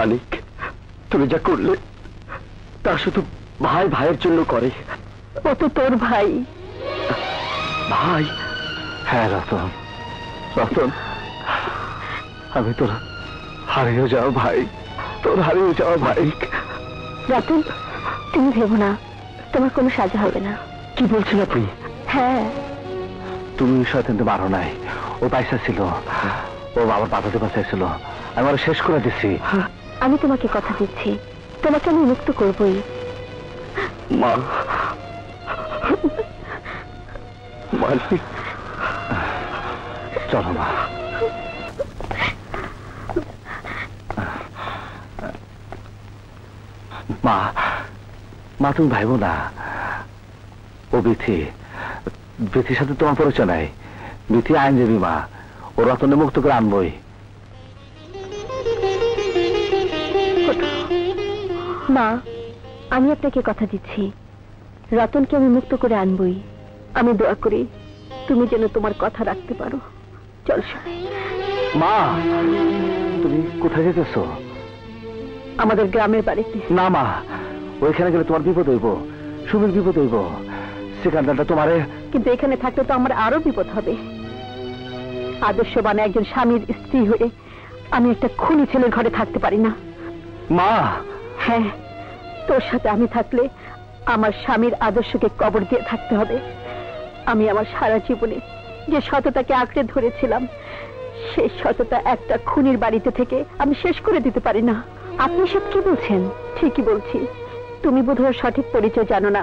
মানিক, তুমি যা করলে তা শুধু ভাই ভাইয়ের জন্য করে। ও তো তোর ভাই। ভাই? হ্যাঁ রতন, রতন, আমি তোর হারিয়ে যাও ভাই, তোর হারিয়ে যাওয়া ভাই। রতন, তুমি ভেবো না, তোমার কোনো সাজা হবে না। কি বলছেন আপনি? হ্যাঁ, তুমি সত্যি মারো নাই, ও পয়সা ছিল, ও বাবার বাধাতে বাঁচাইছিল, আমি ওরা শেষ করে দিচ্ছি। আমি তোমাকে কথা দিচ্ছি, তোমাকে আমি মুক্ত করবই। মা, মানিক, চলো মা। মা, মা তুমি ভাইবো না, ও বিথি, বিথির সাথে তোমার পরিচয় নাই। বিথি আইনজীবী মা, ও রতনে মুক্ত করে আনবই। মা, আমি আপনাকে কথা দিচ্ছি, রতনকে আমি মুক্ত করে আনবই। আমি দোয়া করি তুমি যেন তোমার কথা রাখতে পারো। চল সবাই। মা, তুমি কোথায় যেতেছো? আমাদের গ্রামের বাড়িতে। না মা, ওইখানে গেলে তোমার বিপদ হইব, সুমির বিপদ হইব, সিকান্দারটা তোমারে। কিন্তু এখানে থাকলে তো আমার আরো বিপদ হবে। আদর্শবান একজন স্বামীর স্ত্রী হয়ে আমি একটা খুনি ছেলের ঘরে থাকতে পারি না। মা। হ্যাঁ, তোর সাথে আমি থাকলে আমার স্বামীর আদর্শকে কবর দিয়ে থাকতে হবে। আমি আমার সারা জীবনে যে সততাকে আঁকড়ে ধরেছিলাম, সেই সততা একটা খুনির বাড়িতে থেকে আমি শেষ করে দিতে পারি না। আপনি সব কি বলছেন? ঠিকই বলছি, তুমি বোধহয় সঠিক পরিচয় জানো না।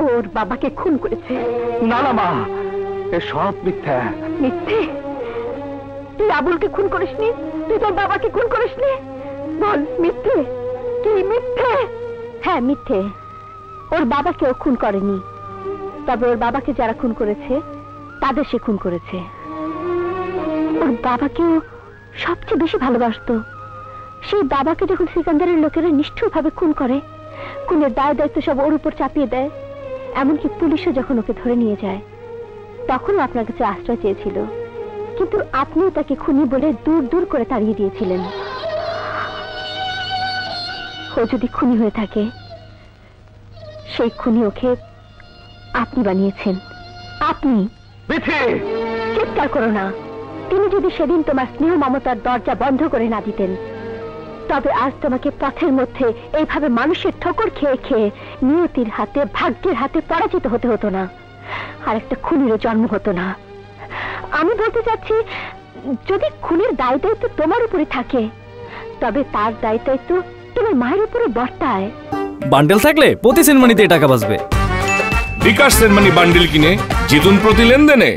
ওর বাবাকে খুন করেছে। না না মা, এ সব মিথ্যা। মিথ্যে? তুই আবুলকে খুন করিসনি? তুই তোর বাবাকে খুন করিসনি? বল, মিথ্যে? কি মিথ্যে? হ্যাঁ মিথ্যে। ওর বাবাকেও খুন করেনি, তবে ওর বাবাকে যারা খুন করেছে তাদের সে খুন করেছে। ওর বাবাকেও সবচেয়ে বেশি ভালোবাসতো। সেই বাবাকে যখন সিকান্দারের লোকেরা নিষ্ঠুরভাবে খুন করে, খুনের দায় দায়িত্ব সব ওর উপর চাপিয়ে দেয়, এমনকি পুলিশও যখন ওকে ধরে নিয়ে যায়, তখন আপনার কাছে আশ্রয় চেয়েছিল, কিন্তু আপনিও তাকে খুনি বলে দূর দূর করে তাড়িয়ে দিয়েছিলেন। ও যদি খুনি হয়ে থাকে, সেই খুনি ওকে আপনি বানিয়েছেন। আপনি। চিৎকার করো না। তিনি যদি সেদিন তোমার স্নেহ মমতার দরজা বন্ধ করে না দিতেন, তবে আজ তোমাকে পথের মধ্যে এইভাবে মানুষের ঠোকর খেয়ে খেয়ে নিয়তির হাতে, ভাগ্যের হাতে পরাজিত হতে হতো না, আর একটা খুনিরও জন্ম হতো না। আমি বলতে চাচ্ছি, যদি খুনের দায় দায়িত্ব তোমার উপরে থাকে, তবে তার দায় দায়িত্ব তোমার মায়ের উপরে বর্তায়। বান্ডেল থাকলে প্রতি সেনমানিতে টাকা বাঁচবে। বিকাশ সেনমানি বান্ডেল কিনে জিতুন প্রতি লেনদেনে।